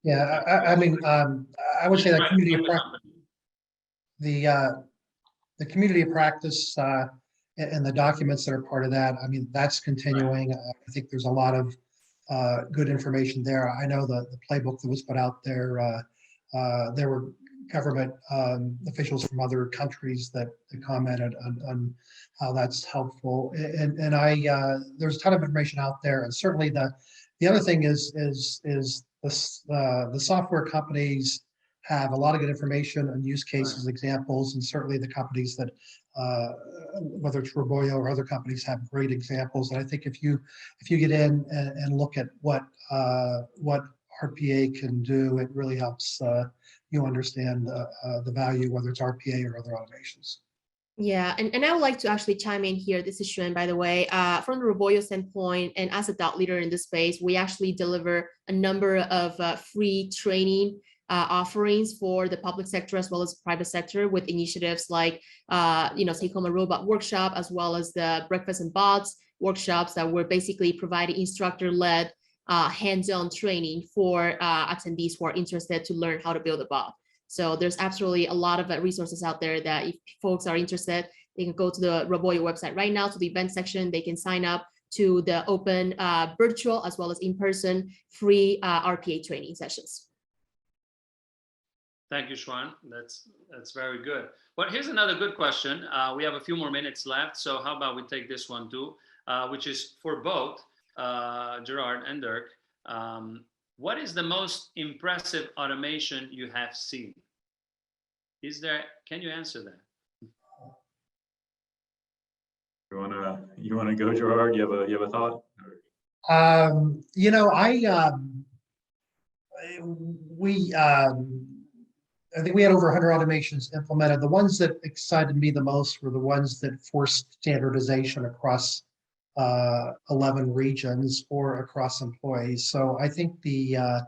Yeah, I mean, I would say that community of the community of practice and the documents that are part of that, I mean, that's continuing. I think there's a lot of good information there. I know the playbook that was put out there, there were government officials from other countries that commented on how that's helpful. And there's a ton of information out there. And certainly the other thing is the software companies have a lot of good information and use cases, examples, and certainly the companies that, whether it's Roboyo or other companies, have great examples. And I think if you get in and look at what RPA can do, it really helps you understand the value, whether it's RPA or other automations. Yeah, and I would like to actually chime in here. This is Xuan, by the way. From the Roboyo standpoint, and as a thought leader in this space, we actually deliver a number of free training offerings for the public sector as well as private sector, with initiatives like, Take Home a Robot workshop, as well as the Breakfast and Bots workshops that were basically providing instructor-led hands-on training for attendees who are interested to learn how to build a bot. So there's absolutely a lot of resources out there that if folks are interested, they can go to the Roboyo website right now to the event section. They can sign up to the open virtual as well as in-person free RPA training sessions. Thank you, Xuan. That's very good. But here's another good question. We have a few more minutes left. So how about we take this one too, which is for both Gerard and Dirk. What is the most impressive automation you have seen? Can you answer that? You wanna go, Gerard? You have a thought? I think we had over 100 automations implemented. The ones that excited me the most were the ones that forced standardization across 11 regions or across employees. So I think I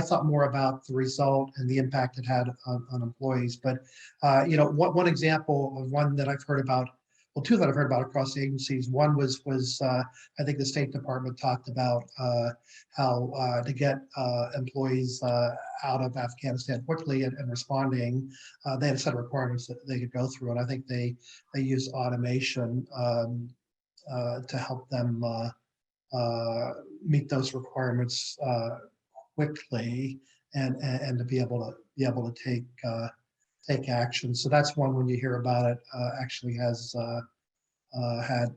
thought more about the result and the impact it had on employees. But, one example of one that I've heard about, well, two that I've heard about across agencies. One was I think the State Department talked about how to get employees out of Afghanistan quickly and responding. They had a set of requirements that they could go through, and I think they used automation to help them meet those requirements quickly and to be able to take action. So that's one, when you hear about it, actually has had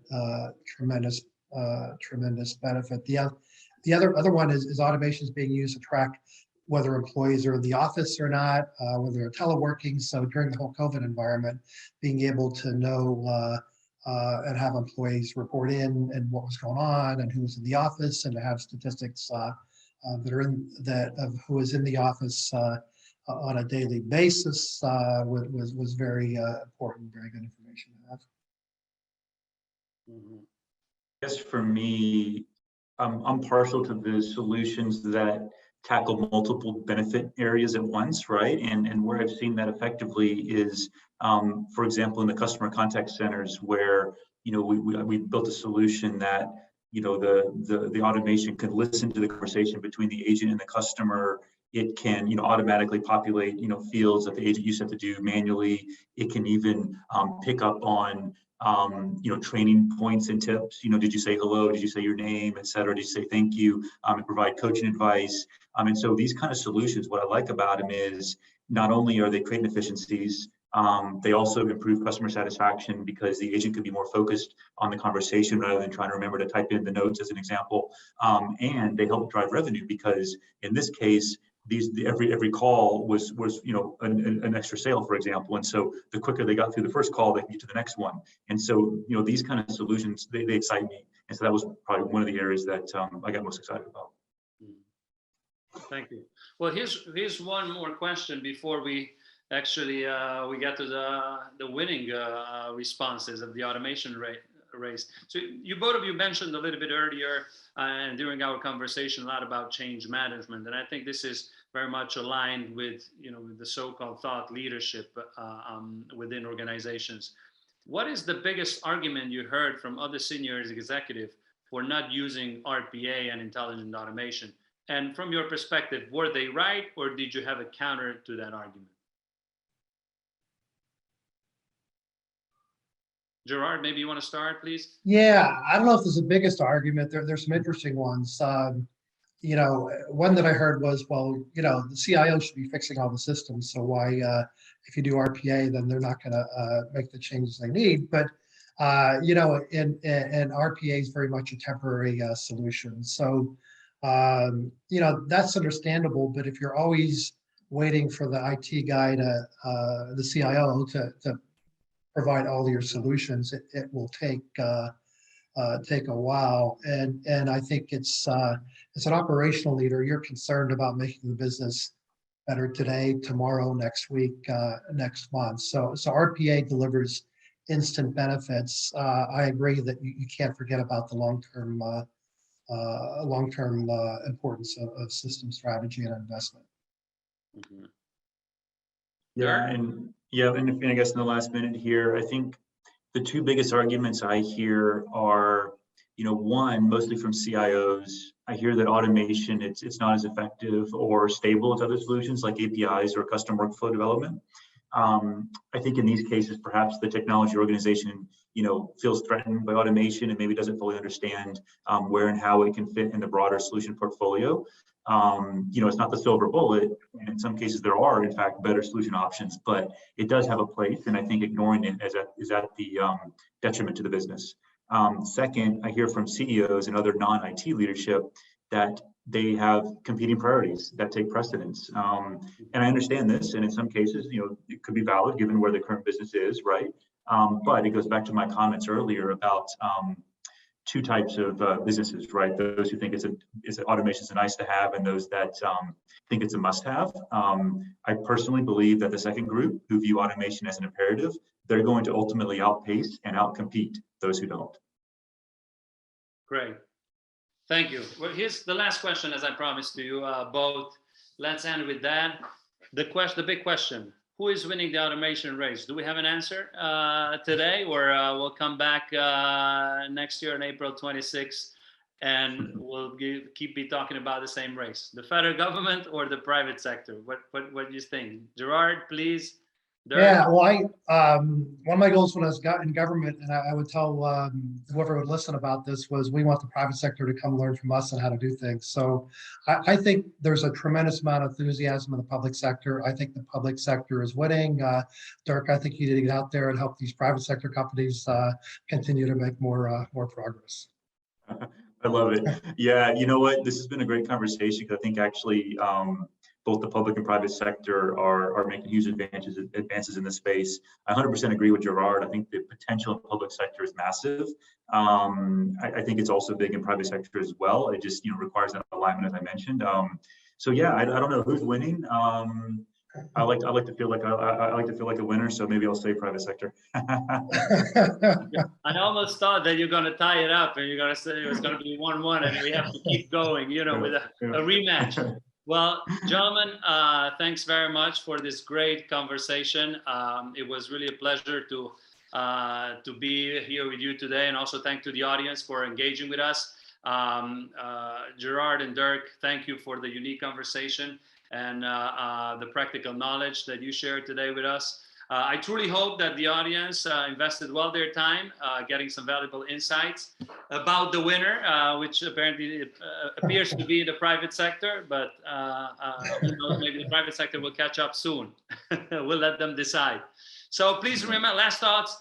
tremendous benefit. The other one is automation is being used to track whether employees are in the office or not, whether they're teleworking. So during the whole COVID environment, being able to know and have employees report in and what was going on and who was in the office, and to have statistics of who was in the office on a daily basis was very important, very good information to have. I guess for me, I'm partial to the solutions that tackle multiple benefit areas at once, right? And where I've seen that effectively is, for example, in the customer contact centers, where we built a solution that the automation can listen to the conversation between the agent and the customer. It can automatically populate fields that the agent used to have to do manually. It can even pick up on training points and tips. Did you say hello? Did you say your name, et cetera? Did you say thank you? And provide coaching advice. And so these kind of solutions, what I like about them is not only are they creating efficiencies, they also improve customer satisfaction because the agent can be more focused on the conversation rather than trying to remember to type in the notes, as an example. And they help drive revenue because in this case, every call was an extra sale, for example. And so the quicker they got through the first call, they can get to the next one. And so these kind of solutions, they excite me. And so that was probably one of the areas that I got most excited about. Thank you. Well, here's one more question before we actually we get to the winning responses of the automation race. So both of you mentioned a little bit earlier and during our conversation a lot about change management, and I think this is very much aligned with with the so-called thought leadership within organizations. What is the biggest argument you heard from other senior executives for not using RPA and intelligent automation? And from your perspective, were they right, or did you have a counter to that argument? Gerard, maybe you want to start, please? Yeah, I don't know if there's the biggest argument. There's some interesting ones. One that I heard was, well, the CIO should be fixing all the systems. So why, if you do RPA, then they're not going to make the changes they need. But, and RPA is very much a temporary solution. So, that's understandable. But if you're always waiting for the IT guy the CIO to provide all your solutions, it will take a while. And I think it's as an operational leader, you're concerned about making the business better today, tomorrow, next week, next month. So RPA delivers instant benefits. I agree that you can't forget about the long-term importance of system strategy and investment. Mm-hmm. And I guess in the last minute here, I think the two biggest arguments I hear are, one, mostly from CIOs. I hear that automation, it's not as effective or stable as other solutions like APIs or custom workflow development. I think in these cases, perhaps the technology organization, feels threatened by automation and maybe doesn't fully understand where and how it can fit in the broader solution portfolio. It's not the silver bullet. And in some cases, there are, in fact, better solution options, but it does have a place. And I think ignoring it is at the detriment to the business. Second, I hear from CEOs and other non-IT leadership that they have competing priorities that take precedence. And I understand this, and in some cases, it could be valid given where the current business is, right? But it goes back to my comments earlier about two types of businesses, right? Those who think automation is a nice to have, and those that think it's a must have. I personally believe that the second group, who view automation as an imperative, they're going to ultimately outpace and outcompete those who don't. Great. Thank you. Well, here's the last question, as I promised to you both. Let's end with that. The big question: who is winning the automation race? Do we have an answer today, or we'll come back next year on April 26th, and we'll keep talking about the same race? The federal government or the private sector? What do you think, Gerard? Please. Dirk? Yeah, well, one of my goals when I was in government, and I would tell whoever would listen about this, was we want the private sector to come learn from us on how to do things. So I think there's a tremendous amount of enthusiasm in the public sector. I think the public sector is winning. Dirk, I think you need to get out there and help these private sector companies continue to make more progress. I love it. Yeah, you know what? This has been a great conversation, because I think actually both the public and private sector are making huge advances in this space. I 100% agree with Gerard. I think the potential in the public sector is massive. I think it's also big in private sector as well. It just requires that alignment, as I mentioned. So yeah, I don't know who's winning. I like to feel like a winner, so maybe I'll say private sector. I almost thought that you're going to tie it up and you're going to say it was going to be 1-1 and we have to keep going, with a rematch. Well, gentlemen, thanks very much for this great conversation. It was really a pleasure to be here with you today, and also thank to the audience for engaging with us. Gerard and Dirk, thank you for the unique conversation and the practical knowledge that you shared today with us. I truly hope that the audience invested well their time getting some valuable insights about the winner, which apparently appears to be the private sector, but who knows, maybe the private sector will catch up soon. We'll let them decide. So please remember, last thoughts,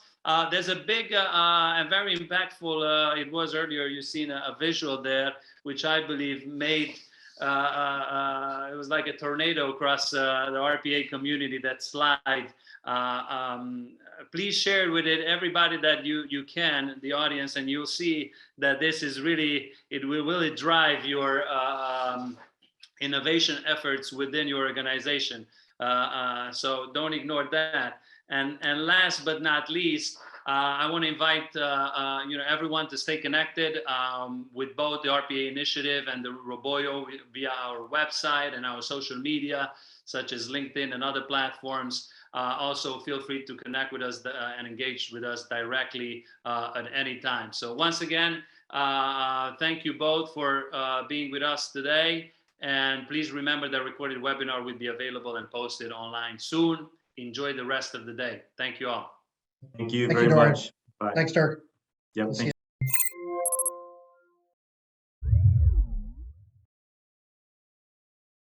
there's a big and very impactful, it was earlier, you've seen a visual there, which I believe made it was like a tornado across the RPA community, that slide. Please share with everybody that you can, the audience, and you'll see that this is really, it will really drive your innovation efforts within your organization. So don't ignore that. And last but not least, I want to invite everyone to stay connected with both the RPA Initiative and the Roboyo via our website and our social media, such as LinkedIn and other platforms. Also, feel free to connect with us and engage with us directly at any time. So once again, thank you both for being with us today. And please remember that recorded webinar will be available and posted online soon. Enjoy the rest of the day. Thank you all. Thank you very much. Bye. Thanks, Dirk. Yep. Thank you.